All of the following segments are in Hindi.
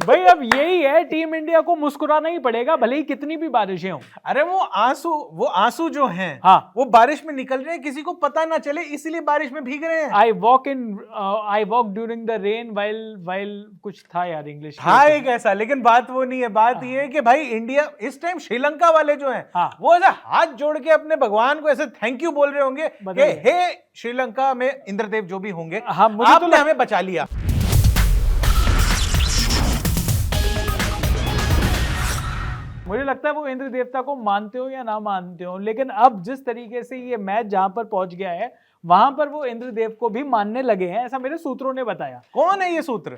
भाई अब यही है, टीम इंडिया को मुस्कुराना ही पड़ेगा भले ही कितनी भी बारिशें हों। अरे वो आंसू जो हैं, हाँ, वो बारिश में निकल रहे हैं, किसी को पता ना चले इसीलिए बारिश में भीग रहे हैं। I walk during the rain while कुछ था यार इंग्लिश था एक ऐसा, लेकिन बात वो नहीं है। बात ये है कि भाई इंडिया इस टाइम श्रीलंका वाले जो हैं, हाँ, वो ऐसा हाथ जोड़ के अपने भगवान को ऐसे थैंक यू बोल रहे होंगे कि हे श्रीलंका में इंद्रदेव जो भी होंगे, हाँ, मुझे आपने हमें बचा लिया। मुझे लगता है वो इंद्र देवता को मानते हो या ना मानते हो, लेकिन अब जिस तरीके से ये मैच जहां पर पहुंच गया है वहां पर वो इंद्र देव को भी मानने लगे हैं, ऐसा मेरे सूत्रों ने बताया। कौन है ये सूत्र?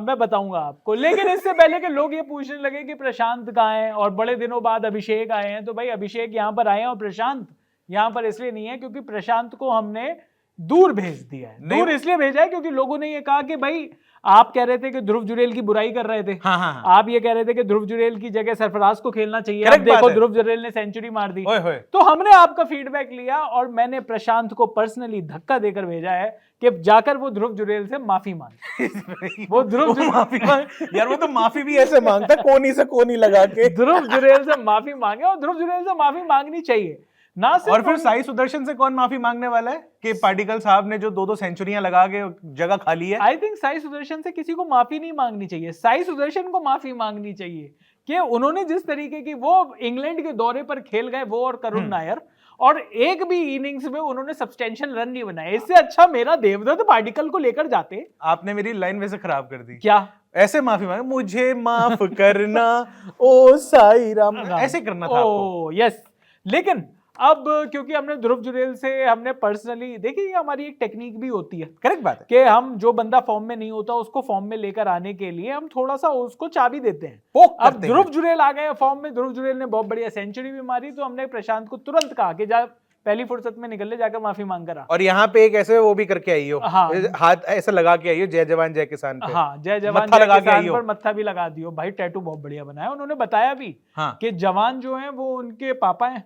मैं बताऊंगा आपको, लेकिन इससे पहले के लोग ये पूछने लगे कि प्रशांत कहाँ है, और बड़े दिनों बाद अभिषेक आए हैं। तो भाई अभिषेक यहाँ पर आए हैं और प्रशांत यहाँ पर इसलिए नहीं है क्योंकि प्रशांत को हमने दूर भेज दिया है। दूर इसलिए भेजा है क्योंकि लोगों ने ये कहा कि भाई आप कह रहे थे कि ध्रुव जुरेल की बुराई कर रहे थे, हाँ। आप ये कह रहे थे कि ध्रुव जुरेल की जगह सरफराज को खेलना चाहिए, अब देखो ध्रुव जुरेल ने सेंचुरी मार दी। तो हमने आपका फीडबैक लिया और मैंने प्रशांत को पर्सनली धक्का देकर भेजा है कि जाकर वो ध्रुव जुरेल से माफी मांगे। वो ध्रुव माफी मांगे यार, वो तो माफी भी ऐसे मांगता है कोनी से कोनी लगा के। ध्रुव जुरेल से माफी मांगे, और ध्रुव जुरेल से माफी मांगनी चाहिए ना। और फिर साई सुदर्शन से कौन माफी मांगने वाला है कि पार्टिकल साहब ने जो 2-2 सेंचुरियां लगा के जगह खाली है? आई थिंक साई सुदर्शन से किसी को माफी नहीं मांगनी चाहिए, साई सुदर्शन को माफी मांगनी चाहिए कि उन्होंने जिस तरीके की वो इंग्लैंड के दौरे पर खेल गए, वो और करुण नायर, और एक भी इनिंग्स में उन्होंने सब्सटेंशियल रन नहीं बनाए। इससे अच्छा मेरा देवदत्त पार्टिकल को लेकर जाते। आपने मेरी लाइन वैसे खराब कर दी। क्या? ऐसे माफी मांगे, मुझे माफ करना ओ साई राम, ऐसे करना था आपको। यस, लेकिन अब क्योंकि हमने ध्रुव जुरेल से हमने पर्सनली देखिए, ये हमारी एक टेक्निक भी होती है। करेक्ट बात है कि हम जो बंदा फॉर्म में नहीं होता उसको फॉर्म में लेकर आने के लिए हम थोड़ा सा उसको चाबी देते हैं। अब ध्रुव जुरेल आ गए फॉर्म में, ध्रुव जुरेल ने बहुत बढ़िया सेंचुरी भी मारी, तो हमने प्रशांत को तुरंत कहा कि जा पहली फुर्सत में निकल ले, जाकर माफी मांग कर आ। और यहाँ पे एक ऐसे वो भी करके आई हो, हाँ, हाथ ऐसा लगा के आई हो, जय जवान जय किसान पे। हाँ, जय जवान जय किसान पर मत्था भी लगा दियो। भाई टैटू बहुत बढ़िया बनाया। उन्होंने बताया भी कि जवान जो है वो उनके पापा हैं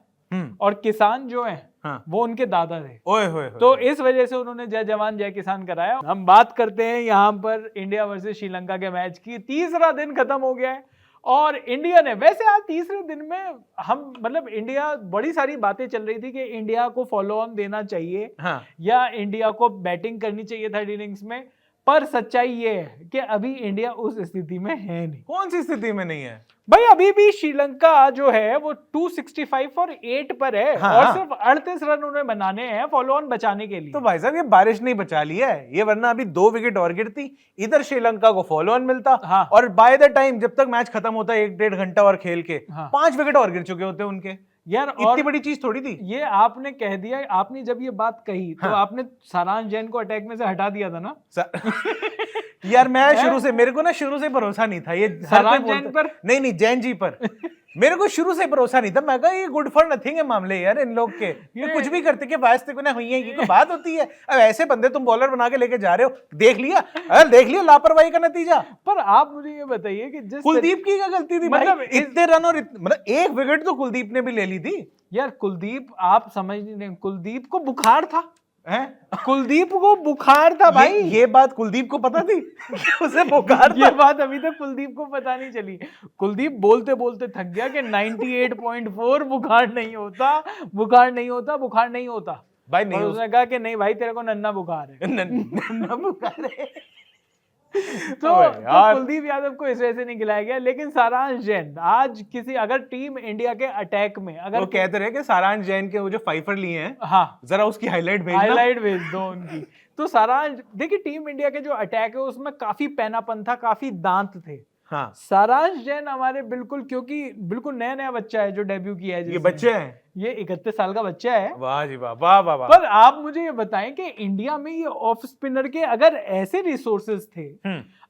और किसान जो हैं वो उनके दादा थे। ओए तो इस वजह से उन्होंने जय जवान जय किसान कराया। हम बात करते हैं यहाँ पर इंडिया वर्सेस श्रीलंका के मैच की। तीसरा दिन खत्म हो गया है और इंडिया ने, वैसे आज तीसरे दिन में हम मतलब इंडिया, बड़ी सारी बातें चल रही थी कि इंडिया को फॉलो ऑन देना चाहिए या इंडिया को बैटिंग करनी चाहिए थर्ड इनिंग्स में, पर सच्चाई ये है कि अभी इंडिया उस स्थिति में है नहीं। कौन सी स्थिति में नहीं है भाई? अभी भी श्रीलंका जो है वो 265 और 8 पर है और सिर्फ 38 रन उन्हें बनाने हैं फॉलो ऑन बचाने के लिए। तो भाई साहब ये बारिश नहीं बचा लिया है ये, वरना अभी 2 विकेट और गिरती, इधर श्रीलंका को फॉलो ऑन मिलता। और बाय द टाइम जब तक मैच खत्म होता है 1-1.5 घंटा और खेल के 5 विकेट और गिर चुके होते उनके। यार इतनी बड़ी चीज थोड़ी थी ये। आपने कह दिया, आपने जब ये बात कही तो आपने सारांश जैन को अटैक में से हटा दिया था ना। यार मैं मेरे को ना शुरू से भरोसा नहीं था ये सारांश जैन पर। नहीं जैन जी पर मेरे को शुरू से भरोसा नहीं था। मैं कहा ये गुड फॉर नथिंग है मामले यार इन लोग के, ये कुछ भी करते के वास्ते को ना हुई है, ये कोई बात होती है? अब ऐसे बंदे तुम बॉलर बना के लेके जा रहे हो, देख लिया लापरवाही का नतीजा। पर आप मुझे ये बताइए कि जिस कुलदीप की क्या गलती थी? मतलब इतने रन और मतलब 1 विकेट तो कुलदीप ने भी ले ली थी यार। कुलदीप, आप समझ नहीं, कुलदीप को बुखार था कुलदीप को बुखार था भाई। ये बात कुलदीप को पता थी उसे बुखार था? ये बात अभी तक कुलदीप को पता नहीं चली। कुलदीप बोलते बोलते थक गया कि 98.4 बुखार नहीं होता भाई। नहीं, उसने कहा कि नहीं भाई तेरे को नन्ना बुखार है। नन्ना बुखार है। तो कुलदीप यादव को इस वजह से नहीं खिलाया गया। लेकिन सारांश जैन आज किसी, अगर टीम इंडिया के अटैक में, अगर वो कहते रहे कि सारांश जैन के वो जो फाइफर लिए हैं, जरा उसकी हाईलाइट भेज दो उनकी। तो सारांश, देखिए टीम इंडिया के जो अटैक है उसमें काफी पैनापन था, काफी दांत थे। सारांश जैन हमारे बिल्कुल, क्योंकि बिल्कुल नया बच्चा है जो डेब्यू किया है। ये बच्चे हैं, ये 31 साल का बच्चा है। वाह जी वाह, वाह वाह वाह। पर आप मुझे ये बताएं कि इंडिया में ये ऑफ स्पिनर के अगर ऐसे रिसोर्सेज थे,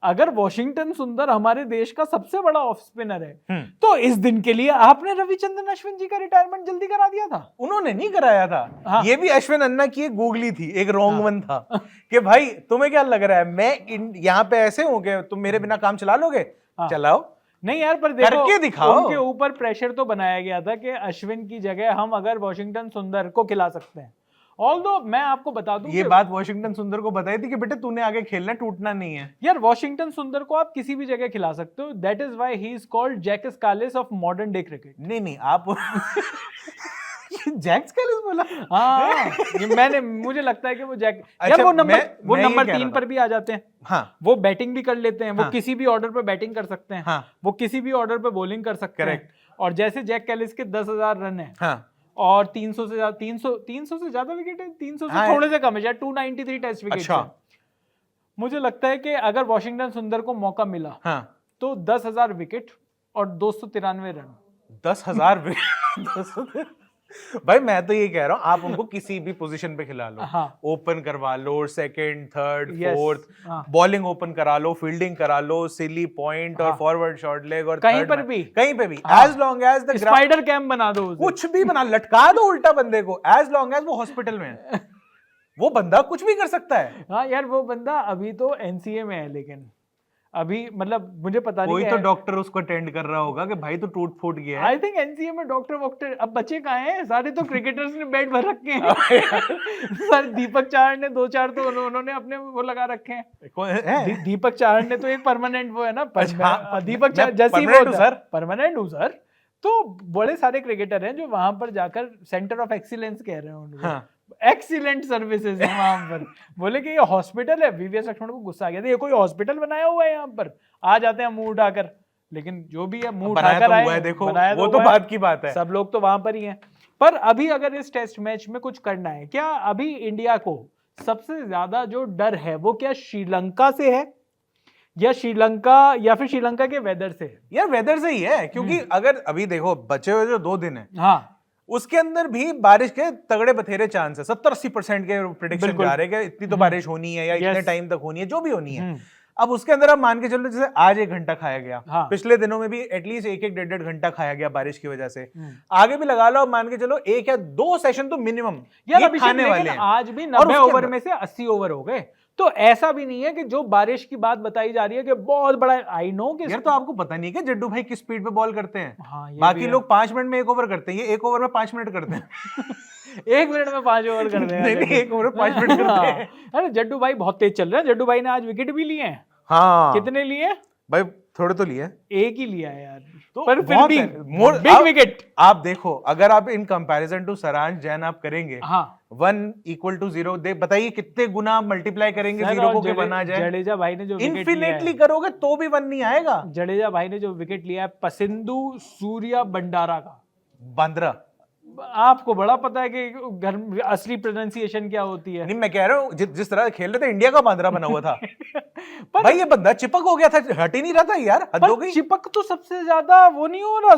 अगर वॉशिंगटन सुंदर हमारे देश का सबसे बड़ा ऑफ स्पिनर है, तो इस दिन के लिए आपने रविचंद्रन अश्विन जी का रिटायरमेंट जल्दी करा दिया था। उन्होंने नहीं कराया था। ये भी अश्विन अन्ना की एक गूगली थी, एक रॉन्ग वन था कि भाई तुम्हें क्या लग रहा है मैं यहाँ पे ऐसे हूँ कि तुम मेरे बिना काम चला लोगे? चलाओ। नहीं यार, पर देखो करके दिखाओ। उनके ऊपर प्रेशर तो बनाया गया था कि अश्विन की जगह हम अगर वॉशिंगटन सुंदर को खिला सकते हैं, ऑल्दो मैं आपको बता दूं ये बात वॉशिंगटन सुंदर को बताई थी कि बेटे तूने आगे खेलना, टूटना नहीं है। यार वॉशिंगटन सुंदर को आप किसी भी जगह खिला सकते हो, that is why he is called Jacques Kallis of modern day cricket. नहीं आप जैक स्कालिस बोला? हाँ ये मुझे लगता है कि वो जैक अच्छा, यार वो नंबर मैं 3 पर भी आ जाते हैं। हाँ वो बैटिंग भी कर लेते हैं, वो हाँ, किसी भी ऑर्डर पे बैटिंग कर सकते हैं, हाँ, वो किसी भी ऑर्डर पे बॉलिंग कर सकते हैं। और जैसे जैक कैलिस के 10,000 रन है, हाँ, और 300 से ज्यादा विकेट है, 300 से थोड़े से कम है, शायद 293 टेस्ट विकेट है। मुझे लगता है कि अगर वॉशिंगटन सुंदर को मौका मिला तो 10,000 विकेट और 293 रन। 10,000 विकेट भाई मैं तो ये कह रहा हूँ, आप उनको किसी भी पोजीशन पे खिला लो, हाँ, ओपन करवा लो, सेकंड, थर्ड, yes, फोर्थ, हाँ, बॉलिंग ओपन करा लो, फील्डिंग करा लो, सिली पॉइंट और फॉरवर्ड शॉर्ट लेग और कहीं पर भी as long as the spider camp बना दो उसे। कुछ भी बना, लटका दो उल्टा बंदे को, एज लॉन्ग एज वो हॉस्पिटल में है वो बंदा कुछ भी कर सकता है। हाँ यार वो बंदा अभी तो एनसीए में है, लेकिन अभी मतलब मुझे पता नहीं, कोई तो डॉक्टर उसको अटेंड कर रहा होगा कि भाई तो टूट फूट गया है। आई थिंक एनसीए में डॉक्टर अब बच्चे कहाँ हैं, सारे तो क्रिकेटर्स ने बेड भर रखे हैं सर दीपक चाहर ने 2-4 तो उन्होंने अपने वो लगा रखे हैं। दीपक चाहर ने तो एक परमानेंट वो है ना, दीपक चाहर जैसी परमानेंट हूँ सर। तो बड़े सारे क्रिकेटर हैं जो वहां पर जाकर सेंटर ऑफ एक्सीलेंस कह रहे हैं उनको, एक्सीलेंट सर्विसेज है वहां पर। बोले कि ये हॉस्पिटल है। वीवीएस लक्ष्मण को गुस्सा आ गया था, ये कोई हॉस्पिटल बनाया हुआ है यहाँ पर, आ जाते हैं मुंह उठाकर। लेकिन जो भी है मुंह उठाकर आए, देखो वो तो बात की बात है, सब लोग तो वहां पर ही हैं। पर अभी अगर इस टेस्ट मैच में कुछ करना है, क्या अभी इंडिया को सबसे ज्यादा जो डर है वो क्या श्रीलंका से है, या फिर श्रीलंका के वेदर से? यार वेदर से ही है, क्योंकि अगर अभी देखो बचे हुए जो 2 दिन है, हाँ, उसके अंदर भी बारिश के तगड़े बथेरे चांस है। 70-80% के प्रेडिक्शन जा रहे हैं कि इतनी तो बारिश होनी है या इतने टाइम तक होनी है, जो भी होनी है। अब उसके अंदर आप मान के चलो जैसे आज 1 घंटा खाया गया, हाँ, पिछले दिनों में भी एटलीस्ट 1-1, 1.5 घंटा खाया गया बारिश की वजह से, आगे भी लगा लो, मान के चलो 1 या 2 सेशन तो मिनिमम यार खाने वाले हैं। आज भी 90 ओवर में से 80 ओवर हो गए, तो ऐसा भी नहीं है कि जो बारिश की बात बताई जा रही है कि बहुत बड़ा, आई नो कि यार तो आपको पता नहीं है कि जड्डू भाई किस स्पीड पे बॉल करते हैं। हाँ, बाकी लोग 5 मिनट में 1 ओवर करते हैं, ये 1 ओवर में 5 मिनट करते हैं 1 मिनट में 5 ओवर करते हैं। नहीं 1 ओवर में 5 मिनट करते हैं। अरे जड्डू भाई बहुत तेज चल रहे हैं। जड्डू भाई ने आज विकेट भी लिए हैं। हाँ, कितने लिए भाई? थोड़े तो लिए, एक ही लिया है यार, तो पर फिर भी बिग विकेट। आप देखो, अगर आप in comparison to Saransh Jain आप करेंगे, हाँ, 1 = 0, बताइए कितने गुना मल्टीप्लाई करेंगे 0 को, 1 आ जाए। जडेजा भाई ने जो इन्फिनेटली करोगे तो भी 1 नहीं आएगा। जडेजा भाई ने जो विकेट लिया है पसिंदू सूर्या बंडारा का, बांद्रा, आपको बड़ा पता है कि घर असली प्रोनाउंसिएशन क्या होती है। नहीं मैं कह रहा हूँ जिस तरह खेल रहे थे, इंडिया का बांद्रा बना हुआ था भाई ये बंदा चिपक हो गया था, हट ही नहीं रहा था यार, हद हो गई। चिपक तो सबसे ज्यादा वो नहीं हो रहा,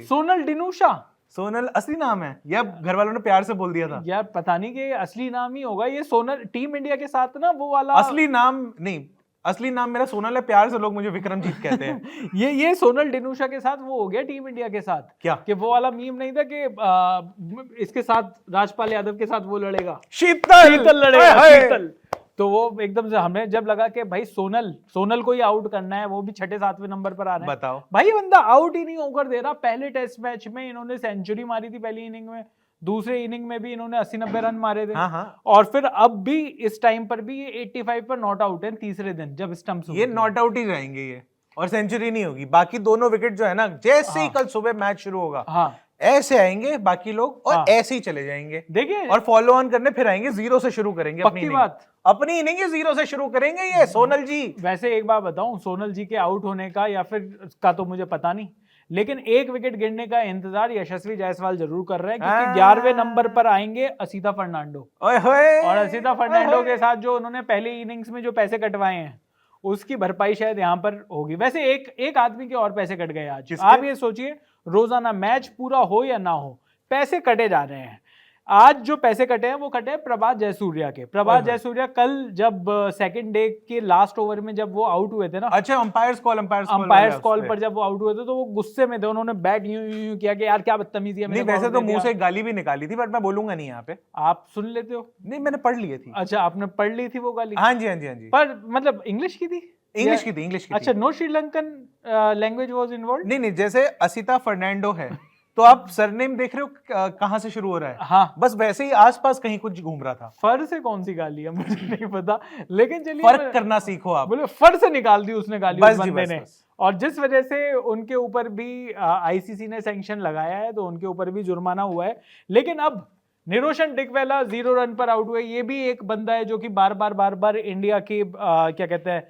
सोनल डिनूशा। सोनल असली नाम है या घर वालों ने प्यार से बोल दिया था? यार पता नहीं कि असली नाम ही होगा ये सोनल। टीम इंडिया के साथ ना वो वाला असली नाम नहीं, असली नाम मेरा सोनल है, प्यार से लोग मुझे विक्रमजीत कहते हैं ये सोनल डिनूशा के साथ वो हो गया टीम इंडिया के साथ। क्या कि वो वाला मीम नहीं था कि इसके साथ राजपाल यादव के साथ वो लड़ेगा, शीतल लड़ेगा, शीतल। तो वो एकदम से हमें जब लगा कि भाई सोनल को ही आउट करना है, वो भी 6-7वें नंबर पर आ रहे हैं। बताओ भाई बंदा आउट ही नहीं होकर दे रहा। पहले टेस्ट मैच में इन्होंने सेंचुरी मारी थी पहली इनिंग में, दूसरे इनिंग में भी इन्होंने 80-90 रन मारे थे। हाँ। और फिर अब भी इस टाइम पर भी ये 85 पर नॉट आउट है तीसरे दिन जब स्टंप्स ये नॉट आउट ही जाएंगे ये, और सेंचुरी नहीं होगी। बाकी दोनों विकेट जो है ना, जैसे ही कल सुबह मैच शुरू होगा ऐसे आएंगे बाकी लोग, और ऐसे ही चले जाएंगे। देखिए, और फॉलो ऑन करने फिर आएंगे, 0 से शुरू करेंगे अपनी इनिंग 0 से शुरू करेंगे ये सोनल जी। वैसे एक बात बताऊं, सोनल जी के आउट होने का या फिर का तो मुझे पता नहीं, लेकिन 1 विकेट गिरने का इंतजार यशस्वी जायसवाल जरूर कर रहे हैं, क्योंकि 11वें नंबर पर आएंगे असीता फर्नांडो। और असीता फर्नांडो के साथ जो उन्होंने पहली इनिंग्स में जो पैसे कटवाए हैं उसकी भरपाई शायद यहाँ पर होगी। वैसे एक आदमी के और पैसे कट गए आज। आप ये सोचिए, रोजाना मैच पूरा हो या ना हो, पैसे कटे जा रहे हैं। आज जो पैसे कटे हैं वो कटे हैं प्रभात जयसूर्या के। प्रभात जयसूर्या कल जब सेकंड डे के लास्ट ओवर में जब वो आउट हुए थे ना, अच्छा अंपायर्स कॉल पर जब वो आउट हुए थे तो वो गुस्से में थे। उन्होंने बैट यूं किया कि यार क्या बदतमीजी है। नहीं वैसे तो मुंह से गाली भी निकाली थी, बट मैं बोलूंगा नहीं यहाँ पे। आप सुन लेते हो? नहीं मैंने पढ़ ली थी। अच्छा आपने पढ़ ली थी वो गाली? हाँ जी। पर मतलब इंग्लिश की थी? इंग्लिश की थी। अच्छा, no Sri Lankan language was involved? नहीं जैसे असीता फर्नांडो है तो आप सरनेम देख रहे हो कहाँ से शुरू हो रहा है? हाँ, बस वैसे ही आसपास कहीं कुछ घूम रहा था। फर से कौन सी गाली है मुझे नहीं पता, लेकिन चलिए फर्क करना सीखो आप। बोले फर से निकाल दी उसने गाली बस उस जी, बंदे बस, ने। बस। और जिस वजह से उनके ऊपर भी आईसीसी ने सैंक्शन लगाया है, तो उनके ऊपर भी जुर्माना हुआ है। लेकिन अब निरोशन डिकवेला 0 रन पर आउट हुए। ये भी एक बंदा है जो कि बार बार इंडिया की क्या कहते हैं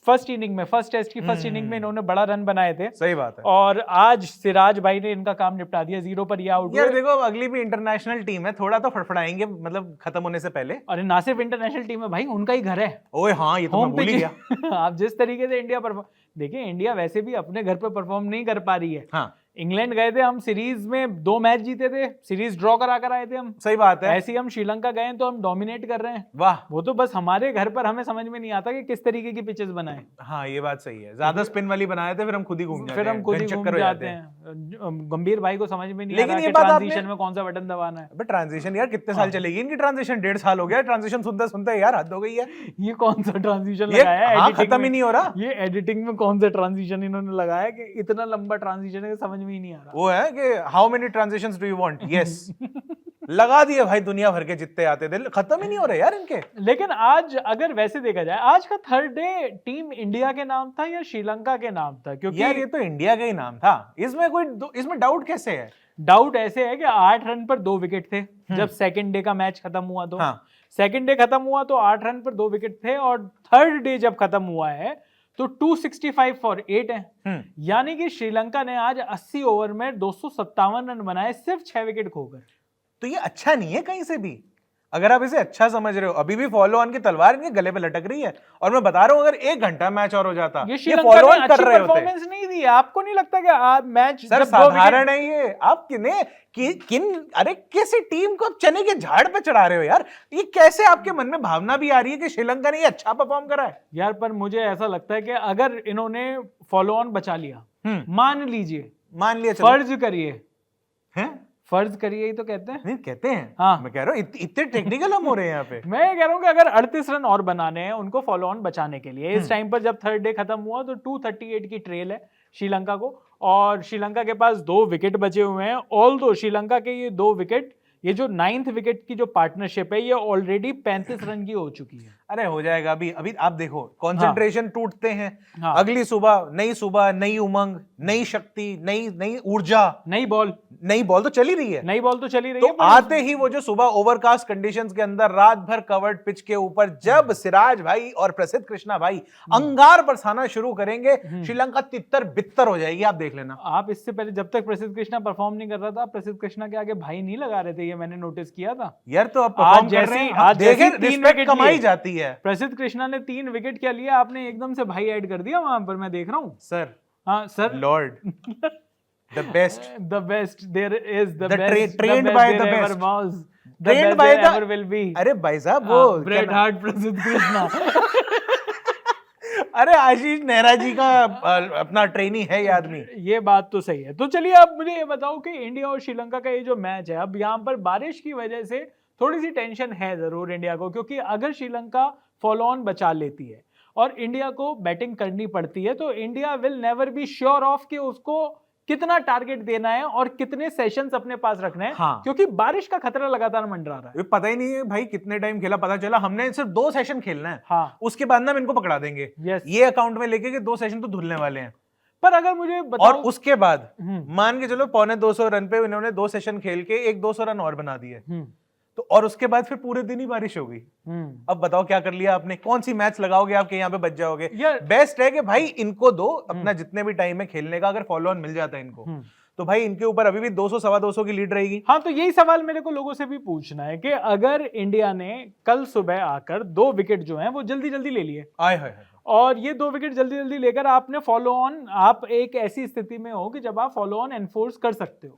फर्स्ट टेस्ट की फर्स्ट इनिंग में इन्होंने बड़ा रन बनाए थे। सही बात है। और आज सिराज भाई ने इनका काम निपटा दिया, 0 पर ये आउट यार हुए। देखो, अगली भी इंटरनेशनल टीम है, थोड़ा तो फड़फड़ाएंगे मतलब खत्म होने से पहले। और ना सिर्फ इंटरनेशनल टीम है भाई, उनका ही घर है। ओए हाँ, ये तो मैं होम भूल ही गया। आप जिस तरीके से इंडिया परफॉर्म, देखिए इंडिया वैसे भी अपने घर पे परफॉर्म नहीं कर पा रही है। हाँ, इंग्लैंड गए थे हम, सीरीज में 2 मैच जीते थे, सीरीज ड्रॉ करा कर आए थे हम। सही बात है। ऐसे ही हम श्रीलंका गए तो हम डोमिनेट कर रहे हैं। वाह। वो तो बस हमारे घर पर, हमें समझ में नहीं आता कि किस तरीके की पिचेस बनाए। हाँ, ये बात सही है। ज्यादा स्पिन वाली बनाए थे, फिर हम खुद ही घूम जाते हैं, फिर हम खुद ही गन घूम चक्कर हो जाते हैं। गंभीर भाई को समझ में नहीं आ लेकिन रहा ये कि बात ट्रांजिशन आपने- में कौन सा बटन दबाना है। अबे ट्रांजिशन यार कितने साल चलेगी इनकी ट्रांजिशन? 1.5 साल हो गया ट्रांजिशन सुनते सुनते, यार हद हो गई है। ये कौन सा ट्रांजिशन ये लगाया है हाँ, editing खत्म ही में? नहीं हो रहा। ये एडिटिंग में कौन सा ट्रांजिशन इन्होंने लगाया कि इतना लंबा ट्रांजिशन है कि समझ में ही नहीं आ रहा। वो है कि how many transitions do you want? Yes. लगा दिए भाई दुनिया भर के जितने आते थे, खत्म ही नहीं हो रहे यार इनके। लेकिन आज अगर वैसे देखा जाए, आज का थर्ड डे टीम इंडिया के नाम था या श्रीलंका के नाम था? क्योंकि यार ये तो इंडिया का ही नाम था, इसमें इसमें डाउट कैसे है? डाउट ऐसे है कि 8 रन पर 2 विकेट थे जब सेकंड डे का मैच खत्म हुआ। तो हाँ। सेकंड डे खत्म हुआ तो 8 रन पर 2 विकेट थे, और थर्ड डे जब खत्म हुआ है तो 265 फॉर 8 है। यानी कि श्रीलंका ने आज 80 ओवर में 257 रन बनाए सिर्फ 6 विकेट खोकर। तो ये अच्छा नहीं है कहीं से भी, अगर आप इसे अच्छा समझ रहे हो। अभी भी फॉलो ऑन की तलवार इनके गले पे लटक रही है, और मैं बता रहा हूं अगर 1 घंटा मैच और हो जाता, ये ये श्रीलंका फॉलो ने ऑन अच्छी कर रहे होते। परफॉर्मेंस नहीं दी है। आपको नहीं लगता कि आज मैच सर जब 2 विकेट साधारण है ये? आप अरे कैसे टीम को आप चने के झाड़ पे चढ़ा रहे हो यार? ये कैसे आपके मन में भावना भी आ रही है कि श्रीलंका ने ये अच्छा परफॉर्म करा है? यार पर मुझे ऐसा लगता है कि अगर इन्होंने फॉलो ऑन बचा लिया, मान लीजिए, मान लिया, चलो फर्ज करिए, हैं? फर्ज करिए ही तो कहते हैं। नहीं कहते हैं। हाँ। मैं कह रहा हूँ इतने टेक्निकल हम हो रहे हैं यहाँ पे। मैं ये कह रहा हूँ कि अगर 38 रन और बनाने हैं उनको फॉलो ऑन बचाने के लिए, इस टाइम पर जब थर्ड डे खत्म हुआ तो 238 की ट्रेल है श्रीलंका को, और श्रीलंका के पास 2 विकेट बचे हुए हैं। ऑल्दो श्रीलंका के ये 2 विकेट, ये जो 9th विकेट की जो पार्टनरशिप है, ये ऑलरेडी 35 रन की हो चुकी है। अरे हो जाएगा। अभी आप देखो, कंसंट्रेशन टूटते हैं। हाँ। अगली सुबह, नई उमंग, नई शक्ति, नई ऊर्जा, नई बॉल तो चली रही है। नई बॉल तो चली रही तो है, पर आते ही वो जो सुबह ओवरकास्ट कंडीशंस के अंदर रात भर कवर्ड पिच के ऊपर जब सिराज भाई और प्रसिद्ध कृष्णा भाई अंगार बरसाना शुरू करेंगे, श्रीलंका तितर बितर हो जाएगी। आप देख लेना। आप इससे पहले जब तक प्रसिद्ध कृष्णा परफॉर्म नहीं कर रहा था, प्रसिद्ध कृष्णा के आगे भाई नहीं लगा रहे थे, ये मैंने नोटिस किया था। यार तो अब परफॉर्म कर रहे हैं, आप देखें, 3 रिस्पेक्ट विकेट कमाई लिए। जाती है। प्रसिद्ध कृष्णा ने 3 विकेट क्या लिया, आपने एकदम से भाई ऐड कर दिया वहां पर, मैं देख रहा हूँ। सर, हाँ sir, lord the best, there is the The best, trained by the best. trained by the- ever will be। अरे भाई साहब वो ब्रेट क्या हार्ट प्रसिद्ध कृष्णा। अरे आशीष नेहरा जी का अपना ट्रेनी है ये आदमी। ये बात तो सही है। तो चलिए अब मुझे ये बताओ कि इंडिया और श्रीलंका का ये जो मैच है, अब यहाँ पर बारिश की वजह से थोड़ी सी टेंशन है जरूर इंडिया को, क्योंकि अगर श्रीलंका फॉलो ऑन बचा लेती है और इंडिया को बैटिंग करनी पड़ती है, तो India will never be sure of कि उसको कितना टारगेट देना है और कितने सेशंस अपने पास रखने हैं। हाँ। क्योंकि बारिश का खतरा लगातार मंडरा रहा है। ये पता ही नहीं है भाई कितने टाइम खेला, पता चला हमने सिर्फ 2 सेशन खेलना है। हाँ। उसके बाद ना हम इनको पकड़ा देंगे। यस। ये अकाउंट में लेके कि 2 सेशन तो धुलने वाले हैं। पर अगर मुझे बताओ, और उसके बाद मान के चलो 250 रन पे इन्होंने 2 सेशन खेल के एक 200 रन और बना दिए, तो और उसके बाद फिर पूरे दिन ही बारिश हो गई। अब बताओ क्या कर लिया आपने? कौन सी मैच लगाओगे आपके यहाँ पे बच जाओगे? बेस्ट है कि भाई इनको दो अपना जितने भी टाइम है खेलने का, अगर फॉलो ऑन मिल जाता है इनको तो भाई इनके ऊपर अभी भी 200 सवा 200 की लीड रहेगी। हाँ, तो यही सवाल मेरे को लोगों से भी पूछना है कि अगर इंडिया ने कल सुबह आकर 2 विकेट जो हैं वो जल्दी जल्दी ले लिए, आए हाय हाय, और ये 2 विकेट जल्दी जल्दी लेकर आपने फॉलो ऑन, आप एक ऐसी स्थिति में हो कि जब आप फॉलो ऑन एनफोर्स कर सकते हो,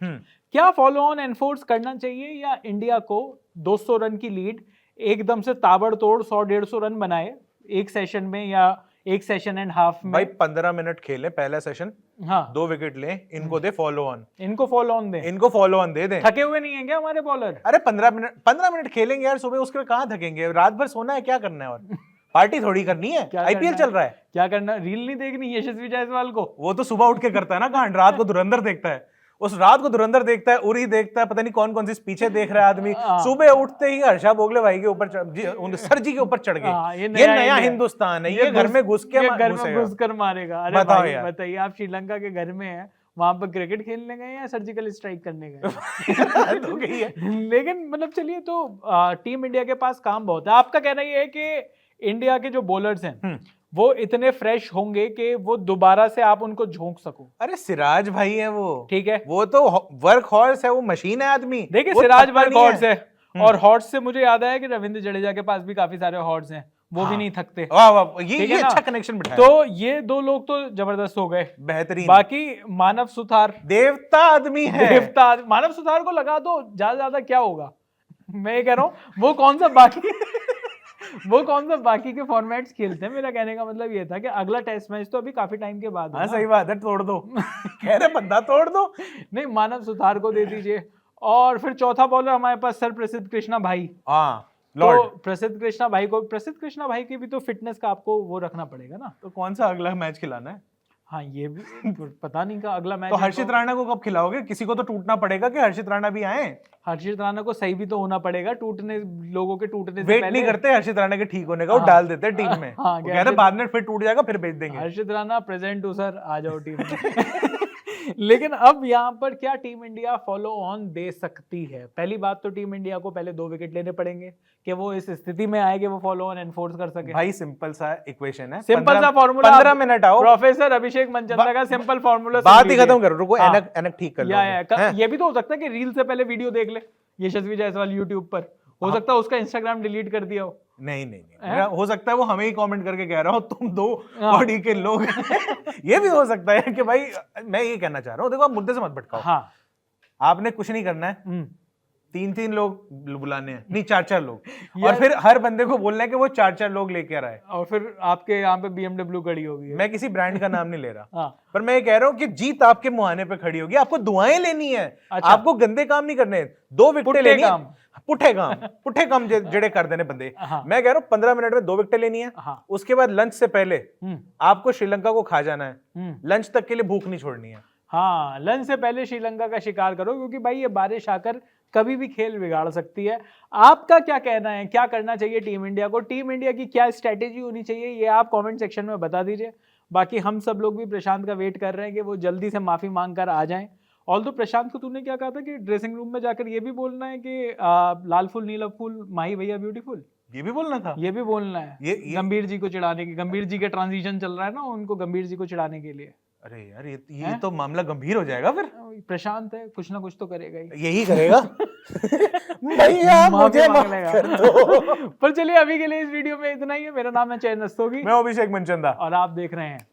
क्या फॉलो ऑन एनफोर्स करना चाहिए या इंडिया को 200 रन की लीड एकदम से ताबड़तोड़ 100-150 रन बनाए एक सेशन में या एक सेशन एंड हाफ में? भाई 15 मिनट खेले पहला सेशन, हाँ, 2 विकेट ले, इनको दे फॉलो ऑन, इनको फॉलो ऑन दे, इनको फॉलो ऑन दे दें। थके हुए नहीं है क्या हमारे बॉलर? अरे 15 मिनट खेलेंगे यार सुबह, उसके बाद कहाँ थकेंगे? रात भर सोना है, क्या करना है? और पार्टी थोड़ी करनी है, आईपीएल चल रहा है। क्या करना? रील नहीं देखनी यशस्वी जायसवाल को? वो तो सुबह उठ के करता है ना कांड, रात को धुरंधर देखता है। उस रात को धुरंधर देखता है, उरी देखता है, पता नहीं कौन कौन सी स्पीचें देख रहा है आदमी। सुबह उठते ही हर्षा भोगले भाई के ऊपर सर जी के ऊपर चढ़ गए, ये नया हिंदुस्तान है, ये घर में घुस कर मारेगा। अरे बताओ यार, बताइए, आप श्रीलंका के घर में है, वहां पर क्रिकेट खेलने गए या सर्जिकल स्ट्राइक करने गए? तो गई है। लेकिन मतलब चलिए, तो टीम इंडिया के पास काम बहुत है। आपका कहना ये है कि इंडिया के जो बॉलर्स हैं वो इतने फ्रेश होंगे कि वो दोबारा से आप उनको झोंक सको? अरे सिराज भाई है वो, ठीक है, वो तो वर्क हॉर्स है, वो मशीन है आदमी। देखिए सिराज वर्क हॉर्स है, और हॉर्स से मुझे याद आया कि रविंद्र जडेजा के पास भी काफी सारे हॉर्स हैं, वो भी नहीं थकते। वाह वाह, ये अच्छा कनेक्शन बिठाया। तो ये दो लोग तो जबरदस्त हो गए, बेहतरीन। बाकी मानव सुथार देवता आदमी है, देवता। मानव सुथार को लगा दो, ज्यादा क्या होगा। मैं ये कह रहा हूँ वो कौन सा बाकी के फॉर्मेट्स खेलते हैं। मेरा कहने का मतलब ये था कि अगला टेस्ट मैच तो अभी काफी टाइम के बाद। हाँ सही बात है, तोड़ दो। कह रहे बंदा तोड़ दो। नहीं, मानव सुथार को दे दीजिए। और फिर चौथा बॉलर हमारे पास सर प्रसिद्ध कृष्णा भाई। तो प्रसिद्ध कृष्णा भाई की भी तो फिटनेस का आपको वो रखना पड़ेगा ना। तो कौन सा अगला मैच खिलाना है? हाँ, ये भी पता नहीं का अगला मैच। तो हर्षित राणा को कब खिलाओगे? किसी को तो टूटना पड़ेगा कि हर्षित राणा भी आए। हर्षित राणा को सही भी तो होना पड़ेगा, लोगों के टूटने से वेट नहीं करते हर्षित राणा के ठीक होने का, वो डाल देते टीम में। वो कहते बाद में फिर टूट जाएगा, फिर भेज देंगे। हर्षित राणा प्रेजेंट हो सर, आ जाओ टीम में। लेकिन अब यहाँ पर क्या टीम इंडिया फॉलो ऑन दे सकती है? पहली बात तो टीम इंडिया को पहले 2 विकेट लेने पड़ेंगे कि वो इस स्थिति में आए कि वो फॉलो ऑन एनफोर्स कर सके। भाई सिंपल सा इक्वेशन है, सिंपल सा फॉर्मूला। 15 मिनट आओ, प्रोफेसर अभिषेक मनचंदा का सिंपल फॉर्मूला। बात ही खत्म करो, रुको एनक ठीक कर लो। ये भी तो हो सकता है कि रील से पहले वीडियो देख ले यशस्वी जायसवाल यूट्यूब पर, हो सकता है उसका इंस्टाग्राम डिलीट कर दिया हो। नहीं, हो सकता है वो हमें ही कमेंट करके कह रहा हो तुम दो बॉडी के लोग। ये भी हो सकता है कि भाई, मैं ये कहना चाह रहा हूँ, देखो आप मुद्दे से मत भटकाओ। हाँ, आपने कुछ नहीं करना है, 3 लोग बुलाने हैं, नहीं 4 लोग, और फिर हर बंदे को बोलना है कि वो 4 लोग लेके आ रहा है, और फिर आपके यहाँ पे BMW खड़ी होगी। मैं किसी ब्रांड का नाम नहीं ले रहा। हाँ। पर मैं ये कह रहा हूँ कि जीत आपके मुहाने पे खड़ी होगी, आपको दुआएं लेनी है। अच्छा। आपको गंदे काम नहीं करने, 2 विकेट लेनी है, पुठे काम जड़े कर देने बंदे। हाँ। मैं कह रहा हूँ 15 मिनट में 2 विकेट लेनी है। हाँ। उसके बाद लंच से पहले आपको श्रीलंका को खा जाना है, लंच तक के लिए भूख नहीं छोड़नी है। हाँ, लंच से पहले श्रीलंका का शिकार करो, क्योंकि भाई ये बारिश आकर कभी भी खेल बिगाड़ सकती है। आपका क्या कहना है, क्या करना चाहिए टीम इंडिया को? टीम इंडिया की क्या स्ट्रेटेजी होनी चाहिए, ये आप कमेंट सेक्शन में बता दीजिए। बाकी हम सब लोग भी प्रशांत का वेट कर रहे हैं कि वो जल्दी से माफी मांग कर आ जाएं। ऑल्दो प्रशांत को तूने क्या कहा था कि ड्रेसिंग रूम में जाकर ये भी बोलना है कि लाल फूल नीला फूल माही भैया ब्यूटीफुल, ये भी बोलना था? ये भी बोलना है, ये गंभीर जी को चिढ़ाने की। गंभीर जी के ट्रांजिशन चल रहा है ना, उनको गंभीर जी को चिढ़ाने के लिए। अरे यार, ये तो मामला गंभीर हो जाएगा फिर। प्रशांत है, कुछ ना कुछ तो करेगा ही। यही करेगा। भैया मुझे माफ कर दो। पर चलिए, अभी के लिए इस वीडियो में इतना ही है। मेरा नाम है चयन रस्तोगी, मैं अभिषेक मनचंदा, और आप देख रहे हैं